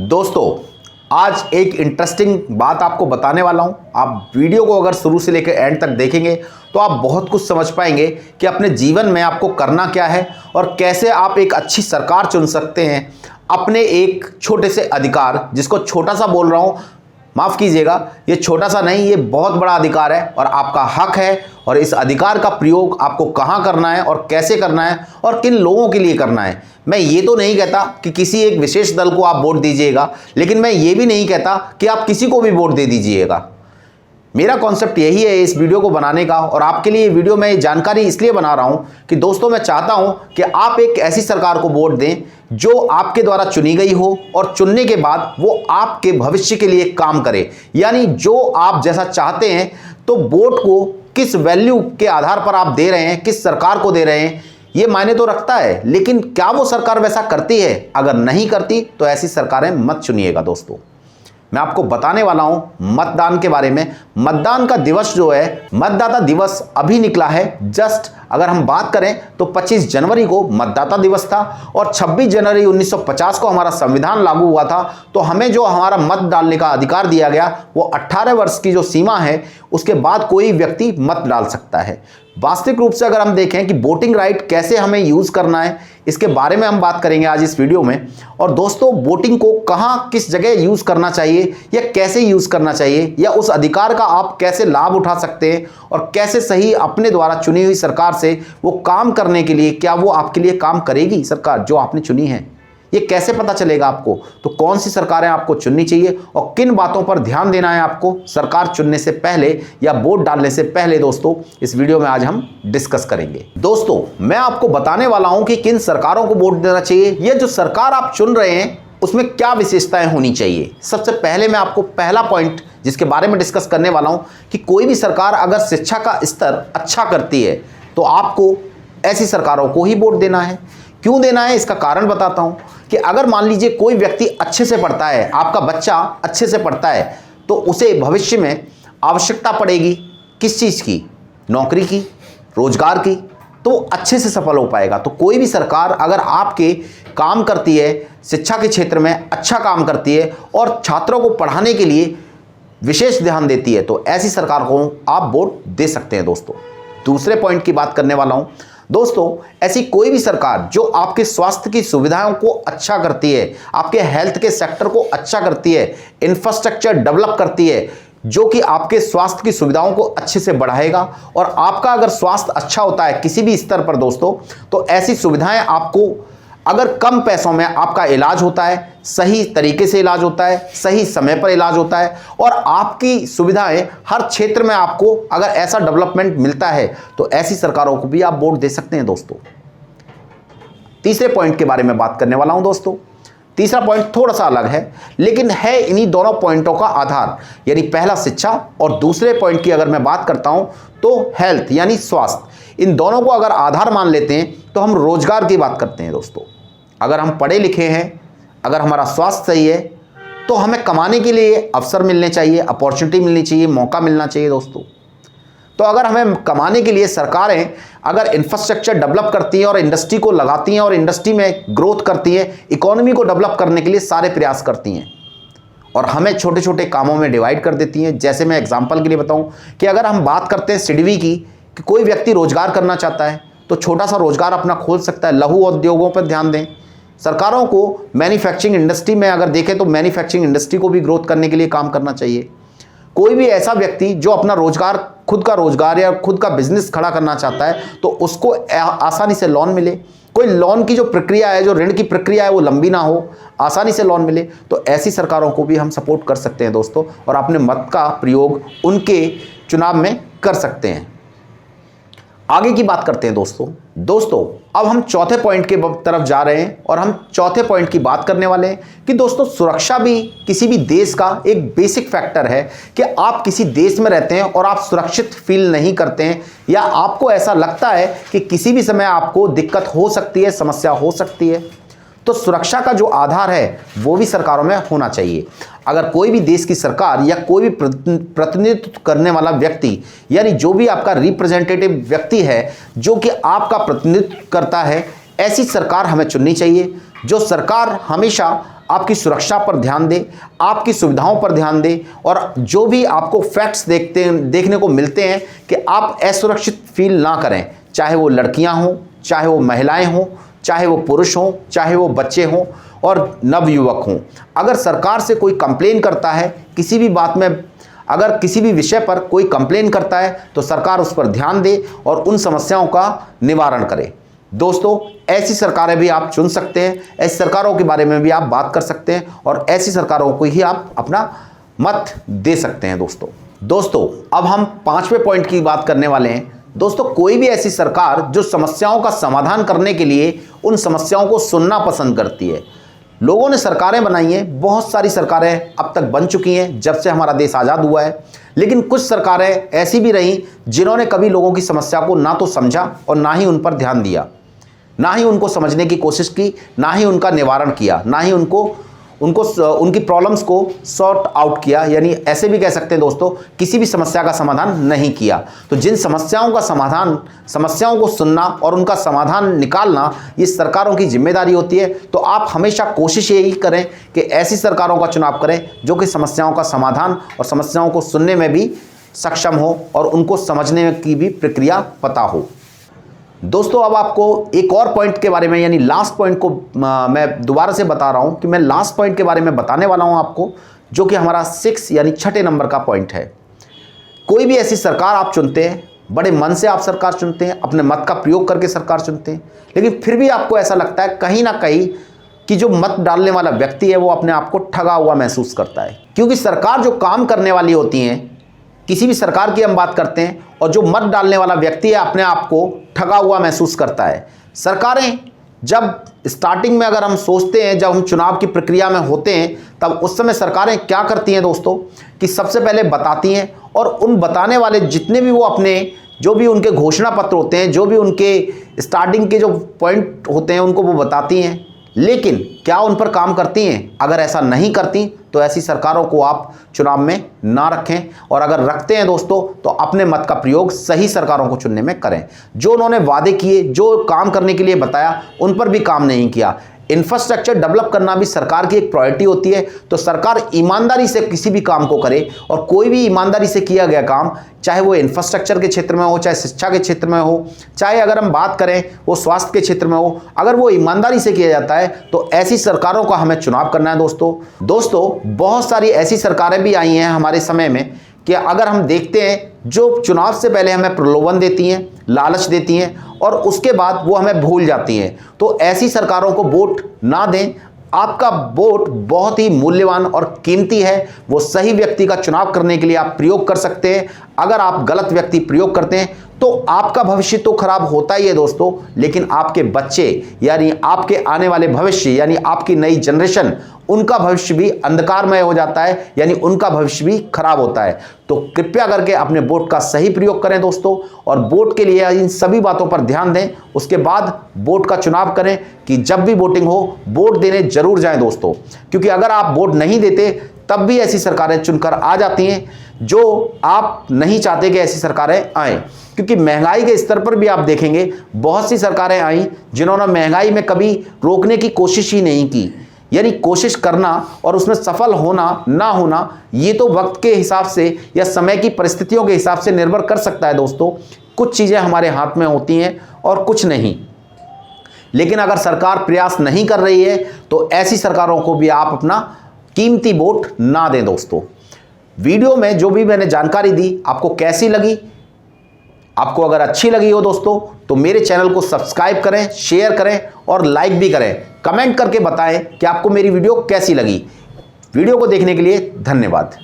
दोस्तों, आज एक इंटरेस्टिंग बात आपको बताने वाला हूं। आप वीडियो को अगर शुरू से लेकर एंड तक देखेंगे तो आप बहुत कुछ समझ पाएंगे कि अपने जीवन में आपको करना क्या है और कैसे आप एक अच्छी सरकार चुन सकते हैं अपने एक छोटे से अधिकार, जिसको छोटा सा बोल रहा हूं, माफ़ कीजिएगा, ये छोटा सा नहीं, ये बहुत बड़ा अधिकार है और आपका हक है। और इस अधिकार का प्रयोग आपको कहाँ करना है और कैसे करना है और किन लोगों के लिए करना है। मैं ये तो नहीं कहता कि किसी एक विशेष दल को आप वोट दीजिएगा, लेकिन मैं ये भी नहीं कहता कि आप किसी को भी वोट दे दीजिएगा। मेरा कॉन्सेप्ट यही है इस वीडियो को बनाने का, और आपके लिए वीडियो में जानकारी इसलिए बना रहा हूं कि दोस्तों, मैं चाहता हूं कि आप एक ऐसी सरकार को वोट दें जो आपके द्वारा चुनी गई हो और चुनने के बाद वो आपके भविष्य के लिए काम करे। यानी जो आप जैसा चाहते हैं, तो वोट को किस वैल्यू के आधार पर आप दे रहे हैं, किस सरकार को दे रहे हैं, ये मायने तो रखता है। लेकिन क्या वो सरकार वैसा करती है? अगर नहीं करती तो ऐसी सरकारें मत चुनिएगा। दोस्तों, मैं आपको बताने वाला हूं मतदान के बारे में। मतदान का दिवस जो है, मतदाता दिवस अभी निकला है जस्ट। अगर हम बात करें तो 25 जनवरी को मतदाता दिवस था और 26 जनवरी 1950 को हमारा संविधान लागू हुआ था। तो हमें जो हमारा मत डालने का अधिकार दिया गया वो 18 वर्ष की जो सीमा है, उसके बाद कोई व्यक्ति मत डाल सकता है। वास्तविक रूप से अगर हम देखें कि वोटिंग राइट कैसे हमें यूज करना है, इसके बारे में हम बात करेंगे आज इस वीडियो में। और दोस्तों, वोटिंग को कहां किस जगह यूज करना चाहिए या कैसे यूज करना चाहिए, या उस अधिकार का आप कैसे लाभ उठा सकते हैं और कैसे सही अपने द्वारा चुनी हुई सरकार से वो काम करने के लिए, क्या वो आपके लिए काम करेगी सरकार जो आपने चुनी है, ये कैसे पता चलेगा आपको? तो कौन सी सरकारें आपको चुननी चाहिए और किन बातों पर ध्यान देना है आपको सरकार चुनने से पहले या वोट डालने से पहले, दोस्तों इस वीडियो में आज हम डिस्कस करेंगे। दोस्तों, मैं आपको बताने वाला हूं कि किन सरकारों को वोट देना चाहिए, या जो सरकार आप चुन रहे हैं उसमें क्या विशेषताएं होनी चाहिए। सबसे पहले मैं आपको पहला पॉइंट जिसके बारे में डिस्कस करने वाला हूं कि कोई भी सरकार अगर शिक्षा का स्तर अच्छा करती है तो आपको ऐसी सरकारों को ही वोट देना है। क्यों देना है, इसका कारण बताता हूं कि अगर मान लीजिए कोई व्यक्ति अच्छे से पढ़ता है, आपका बच्चा अच्छे से पढ़ता है, तो उसे भविष्य में आवश्यकता पड़ेगी किस चीज़ की? नौकरी की, रोजगार की, तो वो अच्छे से सफल हो पाएगा। तो कोई भी सरकार अगर आपके काम करती है, शिक्षा के क्षेत्र में अच्छा काम करती है और छात्रों को पढ़ाने के लिए विशेष ध्यान देती है, तो ऐसी सरकार को आप वोट दे सकते हैं। दोस्तों, दूसरे पॉइंट की बात करने वाला हूं। दोस्तों, ऐसी कोई भी सरकार जो आपके स्वास्थ्य की सुविधाओं को अच्छा करती है, आपके हेल्थ के सेक्टर को अच्छा करती है, इंफ्रास्ट्रक्चर डेवलप करती है, जो कि आपके स्वास्थ्य की सुविधाओं को अच्छे से बढ़ाएगा। और आपका अगर स्वास्थ्य अच्छा होता है किसी भी स्तर पर दोस्तों, तो ऐसी सुविधाएं आपको, अगर कम पैसों में आपका इलाज होता है, सही तरीके से इलाज होता है, सही समय पर इलाज होता है, और आपकी सुविधाएं हर क्षेत्र में आपको अगर ऐसा डेवलपमेंट मिलता है, तो ऐसी सरकारों को भी आप वोट दे सकते हैं। दोस्तों, तीसरे पॉइंट के बारे में बात करने वाला हूं। दोस्तों, तीसरा पॉइंट थोड़ा सा अलग है, लेकिन है इन्हीं दोनों पॉइंटों का आधार। यानी पहला शिक्षा और दूसरे पॉइंट की अगर मैं बात करता हूं तो हेल्थ यानी स्वास्थ्य। इन दोनों को अगर आधार मान लेते हैं तो हम रोजगार की बात करते हैं। दोस्तों, अगर हम पढ़े लिखे हैं, अगर हमारा स्वास्थ्य सही है, तो हमें कमाने के लिए अवसर मिलने चाहिए, अपॉर्चुनिटी मिलनी चाहिए, मौका मिलना चाहिए। दोस्तों, तो अगर हमें कमाने के लिए सरकारें अगर इंफ्रास्ट्रक्चर डेवलप करती हैं और इंडस्ट्री को लगाती हैं और इंडस्ट्री में ग्रोथ करती हैं, इकोनॉमी को डेवलप करने के लिए सारे प्रयास करती हैं और हमें छोटे छोटे कामों में डिवाइड कर देती हैं। जैसे मैं एग्जांपल के लिए बताऊं कि अगर हम बात करते हैं सिडवी की, कि कोई व्यक्ति रोजगार करना चाहता है तो छोटा सा रोजगार अपना खोल सकता है। लघु उद्योगों पर ध्यान दें। सरकारों को मैन्युफैक्चरिंग इंडस्ट्री में अगर देखें तो मैन्युफैक्चरिंग इंडस्ट्री को भी ग्रोथ करने के लिए काम करना चाहिए। कोई भी ऐसा व्यक्ति जो अपना रोजगार, खुद का रोजगार या खुद का बिजनेस खड़ा करना चाहता है, तो उसको आसानी से लोन मिले। कोई लोन की जो प्रक्रिया है, जो ऋण की प्रक्रिया है, वो लंबी ना हो, आसानी से लोन मिले, तो ऐसी सरकारों को भी हम सपोर्ट कर सकते हैं। दोस्तों, और अपने मत का प्रयोग उनके चुनाव में कर सकते हैं। आगे की बात करते हैं। दोस्तों, अब हम चौथे पॉइंट के तरफ जा रहे हैं और हम चौथे पॉइंट की बात करने वाले हैं कि दोस्तों, सुरक्षा भी किसी भी देश का एक बेसिक फैक्टर है। कि आप किसी देश में रहते हैं और आप सुरक्षित फील नहीं करते हैं, या आपको ऐसा लगता है कि किसी भी समय आपको दिक्कत हो सकती है, समस्या हो सकती है, तो सुरक्षा का जो आधार है वो भी सरकारों में होना चाहिए। अगर कोई भी देश की सरकार या कोई भी प्रतिनिधित्व करने वाला व्यक्ति, यानी जो भी आपका रिप्रेजेंटेटिव व्यक्ति है जो कि आपका प्रतिनिधित्व करता है, ऐसी सरकार हमें चुननी चाहिए। जो सरकार हमेशा आपकी सुरक्षा पर ध्यान दे, आपकी सुविधाओं पर ध्यान दे, और जो भी आपको फैक्ट्स देखने को मिलते हैं कि आप असुरक्षित फील ना करें, चाहे वो लड़कियां हों, चाहे वो महिलाएं हों, चाहे वो पुरुष हों, चाहे वो बच्चे हों और नवयुवक हों। अगर सरकार से कोई कंप्लेन करता है किसी भी बात में, अगर किसी भी विषय पर कोई कंप्लेन करता है तो सरकार उस पर ध्यान दे और उन समस्याओं का निवारण करे। दोस्तों, ऐसी सरकारें भी आप चुन सकते हैं, ऐसी सरकारों के बारे में भी आप बात कर सकते हैं और ऐसी सरकारों को ही आप अपना मत दे सकते हैं। दोस्तों अब हम 5वें पॉइंट की बात करने वाले हैं। दोस्तों, कोई भी ऐसी सरकार जो समस्याओं का समाधान करने के लिए उन समस्याओं को सुनना पसंद करती है। लोगों ने सरकारें बनाई हैं, बहुत सारी सरकारें अब तक बन चुकी हैं जब से हमारा देश आज़ाद हुआ है, लेकिन कुछ सरकारें ऐसी भी रहीं जिन्होंने कभी लोगों की समस्या को ना तो समझा और ना ही उन पर ध्यान दिया, ना ही उनको समझने की कोशिश की, ना ही उनका निवारण किया, ना ही उनकी प्रॉब्लम्स को सॉर्ट आउट किया। यानी ऐसे भी कह सकते हैं दोस्तों, किसी भी समस्या का समाधान नहीं किया। तो जिन समस्याओं को सुनना और उनका समाधान निकालना ये सरकारों की जिम्मेदारी होती है। तो आप हमेशा कोशिश यही करें कि ऐसी सरकारों का चुनाव करें जो कि समस्याओं का समाधान और समस्याओं को सुनने में भी सक्षम हो और उनको समझने की भी प्रक्रिया पता हो। दोस्तों, अब आपको एक और पॉइंट के बारे में, यानी लास्ट पॉइंट को मैं दोबारा से बता रहा हूं कि मैं लास्ट पॉइंट के बारे में बताने वाला हूं आपको, जो कि हमारा 6 यानी 6ठे नंबर का पॉइंट है। कोई भी ऐसी सरकार आप चुनते हैं, बड़े मन से आप सरकार चुनते हैं, अपने मत का प्रयोग करके सरकार चुनते हैं, लेकिन फिर भी आपको ऐसा लगता है कहीं ना कहीं कि जो मत डालने वाला व्यक्ति है वो अपने आप को ठगा हुआ महसूस करता है। क्योंकि सरकार जो काम करने वाली होती हैं, किसी भी सरकार की हम बात करते हैं, और जो मत डालने वाला व्यक्ति है अपने आप को ठगा हुआ महसूस करता है। सरकारें जब स्टार्टिंग में अगर हम सोचते हैं, जब हम चुनाव की प्रक्रिया में होते हैं, तब उस समय सरकारें क्या करती हैं दोस्तों कि सबसे पहले बताती हैं, और उन बताने वाले जितने भी वो अपने जो भी उनके घोषणा पत्र होते हैं, जो भी उनके स्टार्टिंग के जो पॉइंट होते हैं उनको वो बताती हैं, लेकिन क्या उन पर काम करती हैं? अगर ऐसा नहीं करती तो ऐसी सरकारों को आप चुनाव में ना रखें, और अगर रखते हैं दोस्तों तो अपने मत का प्रयोग सही सरकारों को चुनने में करें। जो उन्होंने वादे किए, जो काम करने के लिए बताया, उन पर भी काम नहीं किया। इंफ्रास्ट्रक्चर डेवलप करना भी सरकार की एक प्रायोरिटी होती है। तो सरकार ईमानदारी से किसी भी काम को करे, और कोई भी ईमानदारी से किया गया काम, चाहे वो इंफ्रास्ट्रक्चर के क्षेत्र में हो, चाहे शिक्षा के क्षेत्र में हो, चाहे अगर हम बात करें वो स्वास्थ्य के क्षेत्र में हो, अगर वो ईमानदारी से किया जाता है तो ऐसी सरकारों का हमें चुनाव करना है। दोस्तों बहुत सारी ऐसी सरकारें भी आई हैं हमारे समय में कि अगर हम देखते हैं, जो चुनाव से पहले हमें प्रलोभन देती हैं, लालच देती हैं, और उसके बाद वो हमें भूल जाती हैं। तो ऐसी सरकारों को वोट ना दें। आपका वोट बहुत ही मूल्यवान और कीमती है। वो सही व्यक्ति का चुनाव करने के लिए आप प्रयोग कर सकते हैं। अगर आप गलत व्यक्ति प्रयोग करते हैं तो आपका भविष्य तो खराब होता ही है दोस्तों, लेकिन आपके बच्चे यानी आपके आने वाले भविष्य, यानी आपकी नई जनरेशन, उनका भविष्य भी अंधकारमय हो जाता है, यानी उनका भविष्य भी खराब होता है। तो कृपया करके अपने वोट का सही प्रयोग करें दोस्तों, और वोट के लिए इन सभी बातों पर ध्यान दें। उसके बाद वोट का चुनाव करें कि जब भी वोटिंग हो वोट देने जरूर जाएं दोस्तों, क्योंकि अगर आप वोट नहीं देते तब भी ऐसी सरकारें चुनकर आ जाती हैं जो आप नहीं चाहते कि ऐसी सरकारें आएं। क्योंकि महंगाई के स्तर पर भी आप देखेंगे बहुत सी सरकारें आई जिन्होंने महंगाई में कभी रोकने की कोशिश ही नहीं की। यानी कोशिश करना और उसमें सफल होना ना होना ये तो वक्त के हिसाब से या समय की परिस्थितियों के हिसाब से निर्भर कर सकता है दोस्तों। कुछ चीज़ें हमारे हाथ में होती हैं और कुछ नहीं। लेकिन अगर सरकार प्रयास नहीं कर रही है तो ऐसी सरकारों को भी आप अपना कीमती वोट ना दें दोस्तों। वीडियो में जो भी मैंने जानकारी दी आपको कैसी लगी? आपको अगर अच्छी लगी हो दोस्तों तो मेरे चैनल को सब्सक्राइब करें, शेयर करें और लाइक भी करें। कमेंट करके बताएं कि आपको मेरी वीडियो कैसी लगी। वीडियो को देखने के लिए धन्यवाद।